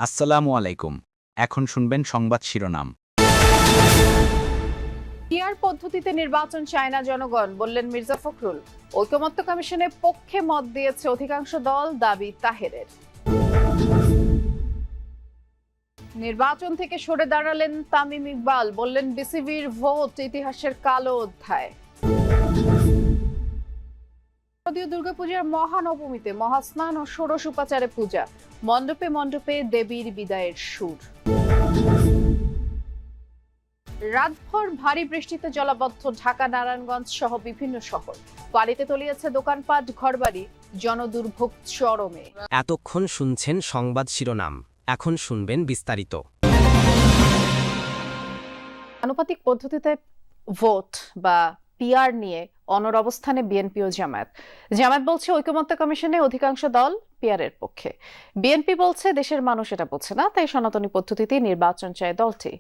আসসালামু আলাইকুম। এখন শুনবেন সংবাদ শিরোনাম। পিআর পদ্ধতিতে নির্বাচন চায় না জনগণ, বললেন মির্জা ফখরুল। ঐকমত্য কমিশনের পক্ষে মত দিয়েছে অধিকাংশ দল, দাবি তাহেরের। নির্বাচন থেকে সরে দাঁড়ালেন তামিম ইকবাল, বললেন বিসিবির ভোট ইতিহাসের কালো অধ্যায়। শারদীয় দুর্গাপূজার মহানবমীতে মহাস্নান ও ষোড়শ উপাচারে পূজা, মণ্ডপে মণ্ডপে দেবীর বিদায়ের সুর। রাতভর ভারী বৃষ্টিতে জলাবদ্ধ ঢাকা, নারায়ণগঞ্জ সহ বিভিন্ন শহর। পানিতে তলিয়েছে দোকানপাট, ঘরবাড়ি, জনদুর্ভোগ চরমে। এতক্ষণ শুনছেন সংবাদ শিরোনাম, এখন শুনবেন বিস্তারিত। আনুপাতিক পদ্ধতিতে ভোট বা পিআর নিয়ে অনড় অবস্থানে বিএনপি ও জামায়াত বলছে ঐকমত্য কমিশনে অধিকাংশ দল পিআর এর পক্ষে। বিএনপি বলছে দেশের মানুষ এটা বোঝে না, তাই সনাতনী পদ্ধতিতে নির্বাচন চায় দলটি।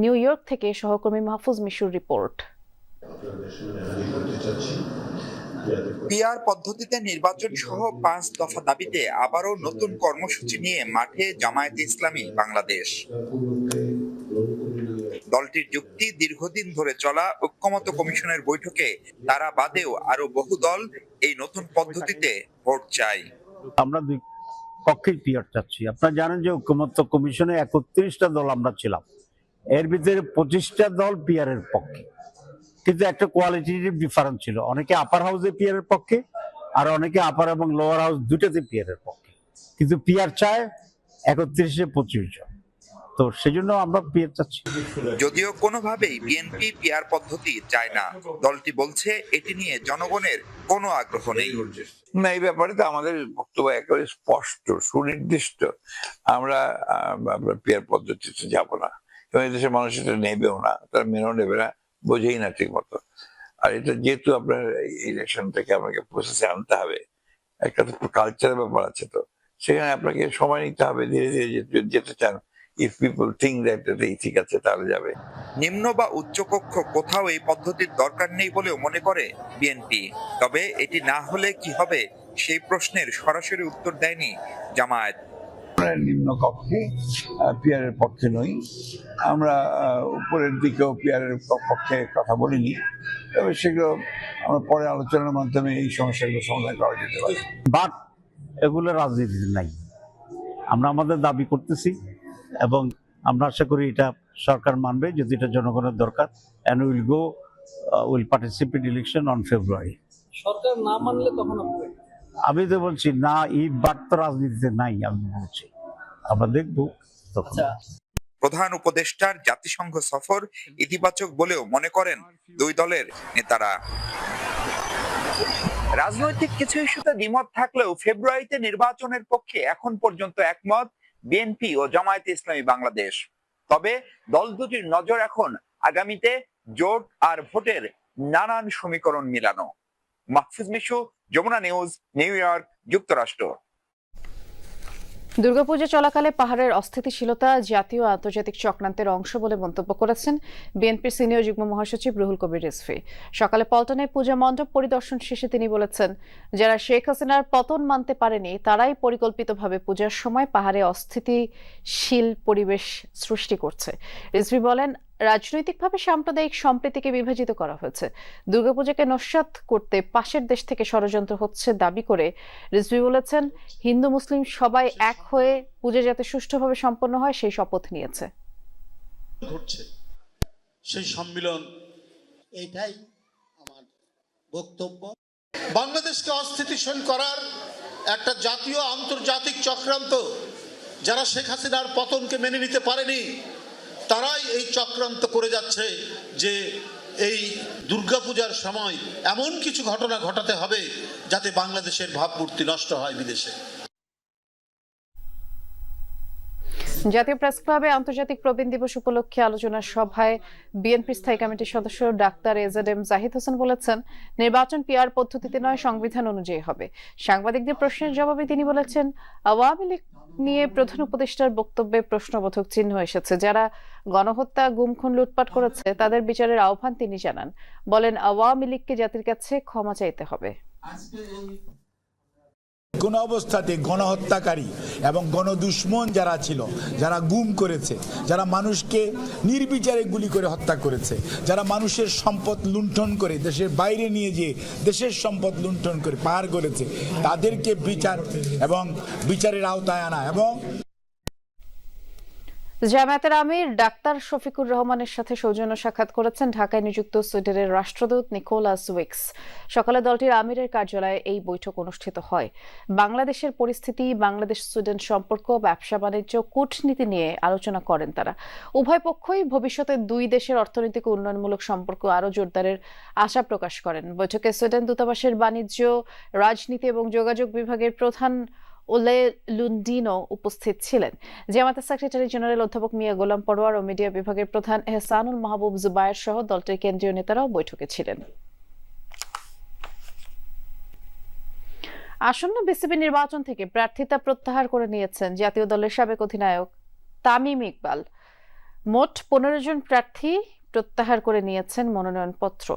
নিউ ইয়র্ক থেকে সহকর্মী মাহফুজ মিশুর রিপোর্ট। পিআর পদ্ধতিতে নির্বাচন সহ 5 দফা দাবিতে আবারও নতুন কর্মসূচি নিয়ে মাঠে জামায়াতে ইসলামী বাংলাদেশ। দলটির যুক্তি, দীর্ঘদিন ধরে চলা ঐকমত্য কমিশনের বৈঠকে তারা বাদেও আরো বহু দল এই নতুন পদ্ধতিতে ভোট চায়। আমরা দুই পক্ষেই পিআর চাচ্ছি। আপনারা জানেন যে ঐকমত্য কমিশনে 31টা দল আমরা ছিলাম, এর ভিতরে 25টা দল পিআর এর পক্ষে, কিন্তু একটা কোয়ালিটিটিভ ডিফারেন্স ছিল। অনেকে আপার হাউসে পিআর এর পক্ষে, আর অনেকে আপার এবং লোয়ার হাউস দুটাতে পিআর এর পক্ষে, কিন্তু পিআর চায় 31-এ 25 জন। তো সেজন্য আমরা পিআর চাচ্ছি। যদিও কোনোভাবেই বিএনপি পিআর পদ্ধতি চায় না, দলটি বলছে এটি নিয়ে জনগণের কোনো আগ্রহ নেই। না, এই ব্যাপারে তো আমাদের বক্তব্য একেবারে স্পষ্ট, সুনির্দিষ্ট। আমরা পিআর পদ্ধতিতে যাব না, এবং এদেশের মানুষ এটা নেবেও না, তারা মেনেও নেবে না, বোঝেই না ঠিক মতো। আর এটা যেহেতু আপনার ইলেকশন থেকে আপনাকে প্রসেসে আনতে হবে, একটা তো কালচারের ব্যাপার আছে, তো সেখানে আপনাকে সময় নিতে হবে, ধীরে ধীরে যেতে চান। ইফ পিপল থিঙ্ক দ্যাট এটাই ঠিক আছে, তাহলে যাবে। নিম্ন বা উচ্চকক্ষ কোথাও এই পদ্ধতির দরকার নেই বলেও মনে করে বিএনপি। তবে এটি না হলে কি হবে সেই প্রশ্নের সরাসরি উত্তর দেয়নি জামায়াত। নিম্ন কক্ষে পিআর এর পক্ষে নই আমরা, উপরের দিকেও পিআর এর পক্ষে কথা বলিনি, তবে সেগুলো আমরা পরে আলোচনার মাধ্যমে এই সমস্যাগুলো সমাধান করা যেতে পারে। বাট এগুলো রাজনীতিতে নাই। আমরা আমাদের দাবি করতেছি এবং আমরা আশা করি এটা সরকার মানবে, যদি এটা জনগণের দরকার। And will participate election on February. সরকার না মানলে তখন আমি তো বলছি না, এই বাট তো রাজনীতিতে নাই। আমি বলছি আমরা দেখবো তখন। প্রধান উপদেষ্টার জাতিসংঘ সফর ইতিবাচক বলেও মনে করেন দুই দলের নেতারা। রাজনৈতিক কিছু ইস্যুতে দ্বিমত থাকলেও ফেব্রুয়ারিতে নির্বাচনের পক্ষে এখন পর্যন্ত একমত বিএনপি ও জামায়াতে ইসলামী বাংলাদেশ। তবে দল দুটির নজর এখন আগামীতে জোট আর ভোটের নানান সমীকরণ মিলানো। Mahfuz Mishu, Jamuna news, New York, যুক্তরাষ্ট্র। দুর্গাপূজা চলাকালে পাহাড়ের অস্থিতিশীলতা জাতীয় ও আন্তর্জাতিক চক্রান্তের অংশ বলে মন্তব্য করেছেন বিএনপির সিনিয়র যুগ্ম মহাসচিব রুহুল কবির রিজভী। সকালে পল্টনে পূজা মণ্ডপ পরিদর্শন শেষে তিনি বলেছেন, যারা শেখ হাসিনার পতন মানতে পারেনি তারাই পরিকল্পিতভাবে পূজার সময় পাহাড়ে অস্থিতিশীল পরিবেশ সৃষ্টি করছে। রিজভী বলেন, রাজনৈতিকভাবে সাম্প্রদায়িক সম্প্রীতিকে বিভাজিত করা হয়েছে। দুর্গাপূজাকে নস্যাৎ করতে পাশের দেশ থেকে ষড়যন্ত্র হচ্ছে দাবি করে রিজভী বলেছেন, হিন্দু মুসলিম সবাই এক হয়ে পূজা যাতে সুষ্ঠুভাবে সম্পন্ন হয় সেই শপথ নিয়েছে। ঘটছে সেই সম্মিলন, এটাই আমার বক্তব্য। বাংলাদেশকে অস্থিতিশীল করার একটা জাতীয় আন্তর্জাতিক চক্রান্ত, যারা শেখ হাসিনার পতনকে মেনে নিতে পারেনি তারাই এই চক্রান্ত করে যাচ্ছে যে এই দুর্গাপূজার সময় এমন কিছু ঘটনা ঘটাতে হবে যাতে বাংলাদেশের ভাবমূর্তি নষ্ট হয় বিদেশে। জাতীয় প্রেস ক্লাবে আন্তর্জাতিক প্রবীণ দিবস উপলক্ষে আলোচনা সভায় বিএনপি স্থায়ী কমিটির সদস্য ডাক্তার এজেডএম জাহিদ হোসেন বলেছেন, নির্বাচন পিআর পদ্ধতিতে নয়, সংবিধান অনুযায়ী হবে। সাংবাদিকদের প্রশ্নের জবাবে তিনি বলেছেন, আওয়ামী লীগ নিয়ে প্রধান উপদেষ্টার বক্তব্যে প্রশ্নবোধক চিহ্ন এসেছে। যারা গণহত্যা, গুম, খুন, লুটপাট করেছে তাদের বিচারের আহ্বান তিনি জানান। বলেন, আওয়ামী লীগকে জাতির কাছে ক্ষমা চাইতে হবে। কোন অবস্থাতে গণহত্যাকারী এবং গণদুশ্মন যারা ছিল, যারা গুম করেছে, যারা মানুষকে নির্বিচারে গুলি করে হত্যা করেছে, যারা মানুষের সম্পদ লুণ্ঠন করে দেশের বাইরে নিয়ে যেয়ে দেশের সম্পদ লুণ্ঠন করে পার করেছে, তাদেরকে বিচার এবং বিচারের আওতায় আনা। এবং জামায়াতের আমির ডাক্তার শফিকুর রহমানের সাথে সৌজন্য সাক্ষাৎ করেছেন ঢাকায় নিযুক্ত সুইডেনের রাষ্ট্রদূত নিকোলাস উইক্স। সকালে দলটির আমিরের কার্যালয়ে এই বৈঠক অনুষ্ঠিত হয়। বাংলাদেশের পরিস্থিতি, বাংলাদেশ সুইডেন সম্পর্ক, ব্যবসা বাণিজ্য, কূটনীতি নিয়ে আলোচনা করেন তারা। উভয় পক্ষই ভবিষ্যতে দুই দেশের অর্থনৈতিক উন্নয়নমূলক সম্পর্ক আরও জোরদারের আশা প্রকাশ করেন। বৈঠকে সুইডেন দূতাবাসের বাণিজ্য, রাজনীতি এবং যোগাযোগ বিভাগের প্রধান ওলে লুন্ডিনো উপস্থিত ছিলেন। জামায়াতের সেক্রেটারি জেনারেল অধ্যাপক মিয়া গোলাম পরোয়ার ও মিডিয়া বিভাগের প্রধান এহসানুল মাহবুব জুবায়ের সহ দলটির কেন্দ্রীয় নেতারাও বৈঠকে ছিলেন। আসন্ন বিসিবি নির্বাচন থেকে প্রার্থিতা প্রত্যাহার করে নিয়েছেন জাতীয় দলের সাবেক অধিনায়ক তামিম ইকবাল। মোট 15 জন প্রার্থী প্রত্যাহার করে নিয়েছেন মনোনয়নপত্র।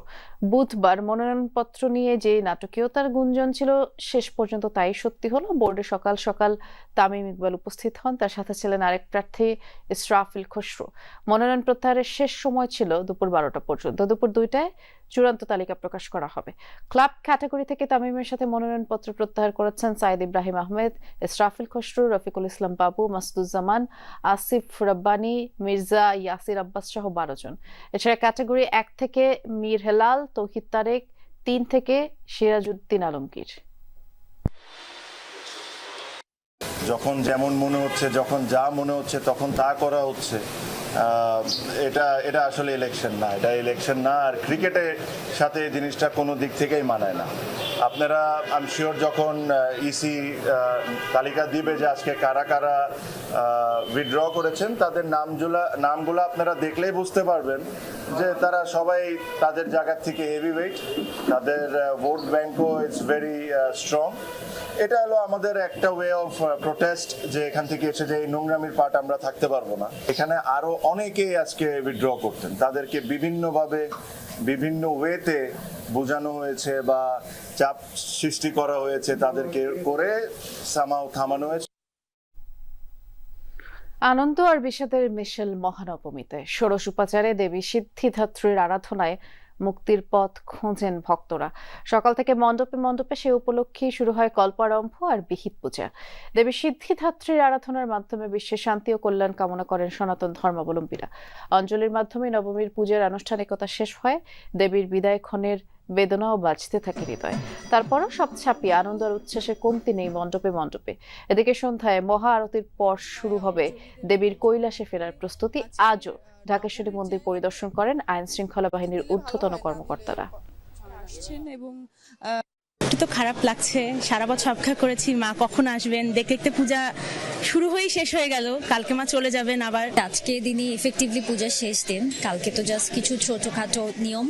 বুধবার মনোনয়নপত্র নিয়ে যে নাটকীয়তার গুঞ্জন ছিল, শেষ পর্যন্ত তাই সত্যি হলো। বোর্ডে সকাল সকাল তামিম ইকবাল উপস্থিত হন, তার সাথে ছিলেন আরেক প্রার্থী ইসরাফিল খসরু। মনোনয়ন প্রত্যাহারের শেষ সময় ছিল দুপুর 12টা পর্যন্ত। দুপুর 2টায় চূড়ান্ত তালিকা প্রকাশ করা হবে। ক্লাব ক্যাটাগরি থেকে তামিমের সাথে মনোনয়নপত্র প্রত্যাহার করেছেন সাইদ ইব্রাহিম আহমেদ, ইসরাফিল খসরু, রফিকুল ইসলাম বাবু, মাসুদুজ্জামান, আসিফ রব্বানী, মির্জা ইয়াসির আব্বাস সহ 12 জন। এছাড়া ক্যাটাগরি 1 থেকে মীর হেলাল, তৌহিদ তারেক, 3 থেকে সিরাজউদ্দিন আলমগীর। যখন যেমন মনে হচ্ছে, যখন যা মনে হচ্ছে তখন তা করা হচ্ছে, এটা আসলে ইলেকশন না, এটা ইলেকশন না। আর ক্রিকেটের সাথে এই জিনিসটা কোনো দিক থেকেই মানায় না। আপনারা আই এম শিওর যখন ইসি তালিকা দিবে যে আজকে কারা কারা উইথড্র করেছেন, তাদের নামগুলো আপনারা দেখলেই বুঝতে পারবেন যে তারা সবাই তাদের জায়গা থেকে হেভিওয়েট, তাদের ভোট ব্যাংকও ইজ ভেরি স্ট্রং। এটা হলো আমাদের একটা ওয়ে অফ প্রোটেস্ট, যে এখান থেকে এসে যে এই নোংরামির পার্ট আমরা থাকতে পারবো না। এখানে আরো অনেকেই আজকে উইথড্র করতেন, তাদেরকে বিভিন্নভাবে বিভিন্ন ওয়েতে বোঝানো হয়েছে বা চাপ সৃষ্টি করা হয়েছে, তাদেরকে করে সামাও থামানো হয়েছে। আনন্দ আর বিষাদের মিশেল মহানবমীতে ষোড়শ উপাচারে দেবী সিদ্ধিদাত্রীর আরাধনায় মুক্তির পথ খোঁজেন ভক্তরা। সকাল থেকে মণ্ডপে মণ্ডপে সে উপলক্ষে শুরু হয় কল্পারম্ভ আর বিহিত পূজা। দেবী সিদ্ধিদাত্রীর আরাধনার মাধ্যমে বিশ্বের শান্তি ও কল্যাণ কামনা করেন সনাতন ধর্মাবলম্বীরা। অঞ্জলির মাধ্যমে নবমীর পূজার আনুষ্ঠানিকতা শেষ হয়। দেবীর বিদায় ক্ষণের বেদনাও বাজতে থাকে হৃদয়। তারপরও সব ছাপিয়ে আনন্দ আর উচ্ছ্বাসের কমতি নেই মণ্ডপে মণ্ডপে। এদিকে সন্ধ্যায় মহা আরতির পর শুরু হবে দেবীর কৈলাসে ফেরার প্রস্তুতি। আজও ঢাকেশ্বরী মন্দির পরিদর্শন করেন আইন শৃঙ্খলা বাহিনীর ঊর্ধ্বতন কর্মকর্তারা। এবং তো খারাপ লাগছে, সারা বছর অপেক্ষা করেছি মা কখন আসবেন, দেখতে দেখতে পূজা শুরু হয়েই শেষ হয়ে গেল। কালকে মা চলে যাবেন আবার। আজকে দিনই এফেক্টিভলি পূজা শেষ দিন, কালকে তো জাস্ট কিছু ছোটখাটো নিয়ম